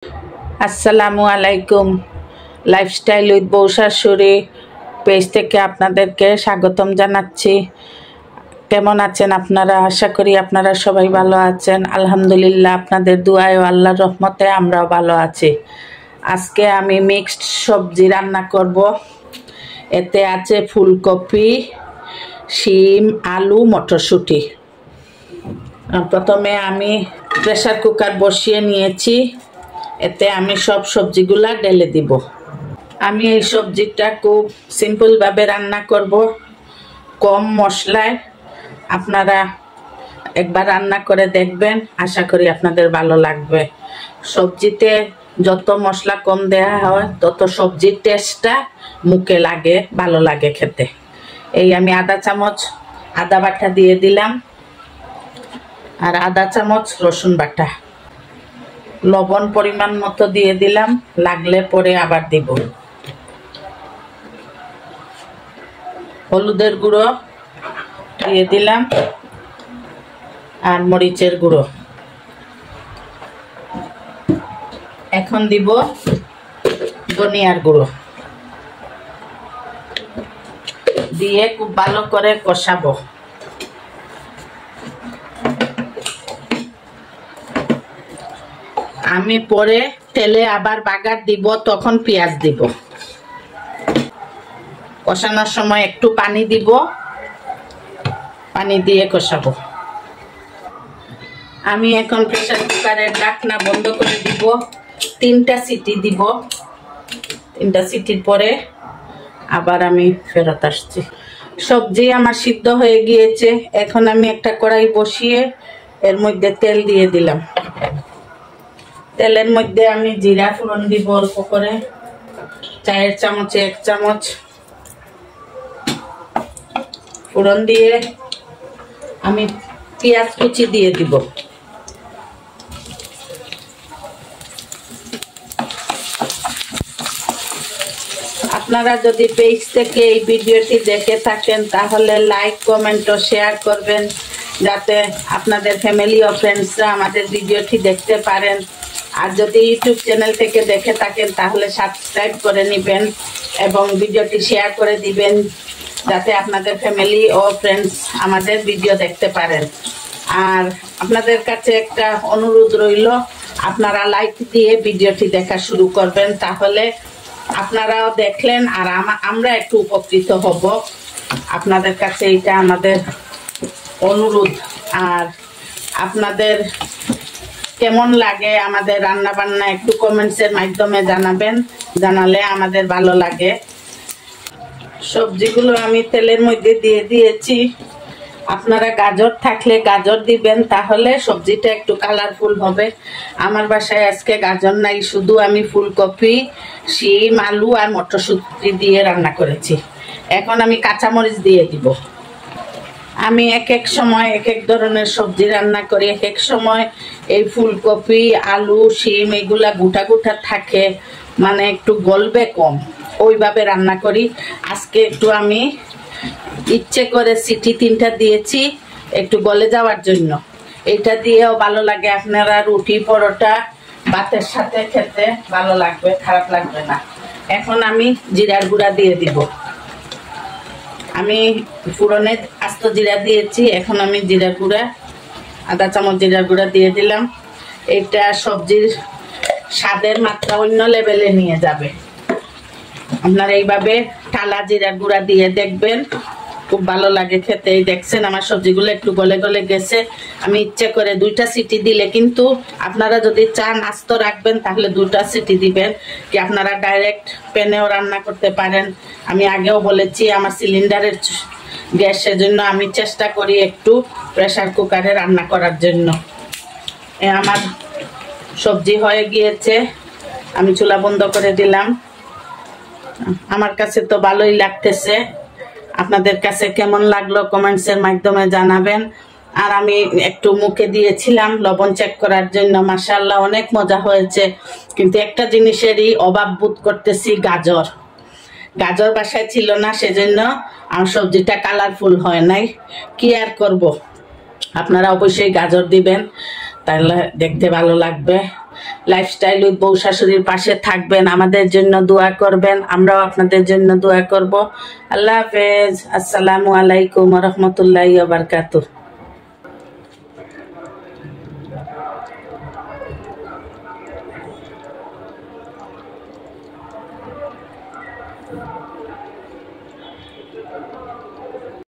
আসসালামু আলাইকুম। Lifestyle with বউ শাশুড়ি পেজ থেকে আপনাদেরকে স্বাগতম জানাচ্ছি। কেমন আছেন আপনারা? আশা করি আপনারা সবাই ভালো আছেন। আলহামদুলিল্লাহ, আপনাদের দুআয় ও আল্লাহর রহমতে আমরাও ভালো আছি। আজকে আমি মিক্সড সবজি রান্না করব। এতে আছে ফুলকপি, শিম, আলু, মটরশুঁটি। প্রথমে আমি প্রেসার কুকার বসিয়ে নিয়েছি। এতে আমি সব সবজিগুলা ঢেলে দিব। আমি এই সবজিটা খুব সিম্পলভাবে রান্না করব, কম মশলায়। আপনারা একবার রান্না করে দেখবেন, আশা করি আপনাদের ভালো লাগবে। সবজিতে যত মশলা কম দেওয়া হয় তত সবজির টেস্টটা মুখে লাগে, ভালো লাগে খেতে। এই আমি আধা চামচ আদা বাটা দিয়ে দিলাম, আর আধা চামচ রসুন বাটা। লবণ পরিমাণ মতো দিয়ে দিলাম, লাগলে পরে আবার দিব। হলুদের গুঁড়ো দিয়ে দিলাম, আর মরিচের গুঁড়ো। এখন দিব ধনিয়ার গুঁড়ো, দিয়ে খুব ভালো করে কষাবো। আমি পরে তেলে আবার বাগার দিব, তখন পেঁয়াজ দিব। কষানোর সময় একটু পানি দিব, পানি দিয়ে কষাবো। আমি এখন প্রেসার কুকারের ঢাকনা বন্ধ করে দিব, 3টা সিটি দিব। 3টা সিটির পরে আবার আমি ফেরত আসছি। সবজি আমার সিদ্ধ হয়ে গিয়েছে। এখন আমি একটা কড়াই বসিয়ে এর মধ্যে তেল দিয়ে দিলাম। তেলের মধ্যে আমি জিরা ফোড়ন দিব অল্প করে, 4 চামচে 1 চামচ ফোড়ন দিয়ে আমি পেঁয়াজ কুচি দিয়ে দিব। আপনারা যদি পেজ থেকে এই ভিডিওটি দেখে থাকেন তাহলে লাইক, কমেন্ট ও শেয়ার করবেন, যাতে আপনাদের ফ্যামিলি ও ফ্রেন্ডসরা আমাদের ভিডিওটি দেখতে পারেন। আর যদি ইউটিউব চ্যানেল থেকে দেখে থাকেন তাহলে সাবস্ক্রাইব করে নেবেন এবং ভিডিওটি শেয়ার করে দিবেন, যাতে আপনাদের ফ্যামিলি ও ফ্রেন্ডস আমাদের ভিডিও দেখতে পারেন। আর আপনাদের কাছে একটা অনুরোধ রইল, আপনারা লাইক দিয়ে ভিডিওটি দেখা শুরু করবেন, তাহলে আপনারাও দেখলেন আর আমরা একটু উপকৃত হব। আপনাদের কাছে এটা আমাদের অনুরোধ। আর আপনাদের কেমন লাগে আমাদের রান্না বান্না একটু কমেন্টসের মাধ্যমে জানাবেন, জানালে আমাদের ভালো লাগে। সবজিগুলো আমি তেলের মধ্যে দিয়ে দিয়েছি। আপনারা গাজর থাকলে গাজর দিবেন, তাহলে সবজিটা একটু কালারফুল হবে। আমার বাসায় আজকে গাজর নাই, শুধু আমি ফুলকপি, শিম, আলু আর মটরশুঁটি দিয়ে রান্না করেছি। এখন আমি কাঁচামরিচ দিয়ে দিব। আমি এক এক সময় এক এক ধরনের সবজি রান্না করি। এক এক সময় এই ফুলকপি, আলু, শিম এগুলা গোটা গোটা থাকে, মানে একটু গলবে কম, ওইভাবে রান্না করি। আজকে একটু আমি ইচ্ছে করে সিটি 3টা দিয়েছি একটু গলে যাওয়ার জন্য। এটা দিয়েও ভালো লাগে। আপনারা রুটি, পরোটা, ভাতের সাথে খেতে ভালো লাগবে, খারাপ লাগবে না। এখন আমি জিরার গুঁড়া দিয়ে দিব। আমি ফোড়নে আস্ত জিরা দিয়েছি, এখন আমি জিরার গুঁড়া আধা চামচ জিরার গুঁড়া দিয়ে দিলাম। এটা সবজির স্বাদের মাত্রা অন্য লেভেলে নিয়ে যাবে। আপনারা এইভাবে টালা জিরার গুঁড়া দিয়ে দেখবেন, খুব ভালো লাগে খেতে। এই দেখছেন আমার সবজিগুলো একটু গলে গলে গেছে। আমি ইচ্ছে করে 2টা সিটি দিলে, কিন্তু আপনারা যদি চান আস্ত রাখবেন তাহলে 2টা সিটি দিবেন, কি আপনারা ডাইরেক্ট প্যানেও রান্না করতে পারেন। আমি আগেও বলেছি আমার সিলিন্ডারের গ্যাস, সেজন্য আমি চেষ্টা করি একটু প্রেসার কুকারে রান্না করার জন্য। আমার সবজি হয়ে গিয়েছে, আমি চুলা বন্ধ করে দিলাম। আমার কাছে তো ভালোই লাগতেছে। আপনাদের কাছে কেমন লাগলো কমেন্টসের মাধ্যমে জানাবেন। আর আমি একটু মুখে দিয়েছিলাম লবণ চেক করার জন্য, মাশাআল্লাহ অনেক মজা হয়েছে। কিন্তু একটা জিনিসেরই অভাব বোধ করতেছি, গাজর। গাজর বাসায় ছিল না, সেজন্য আমার সবজিটা কালারফুল হয় নাই। কি আর করব, আপনারা অবশ্যই গাজর দিবেন, তাহলে দেখতে ভালো লাগবে। লাইফস্টাইল উইথ বউ শাশুড়ির পাশে থাকবেন, আমাদের জন্য দোয়া করবেন, আমরাও আপনাদের জন্য দোয়া করব। আল্লাহ হাফেজ। আসসালামু আলাইকুম ওয়া রাহমাতুল্লাহি ওয়া বারাকাতুহু।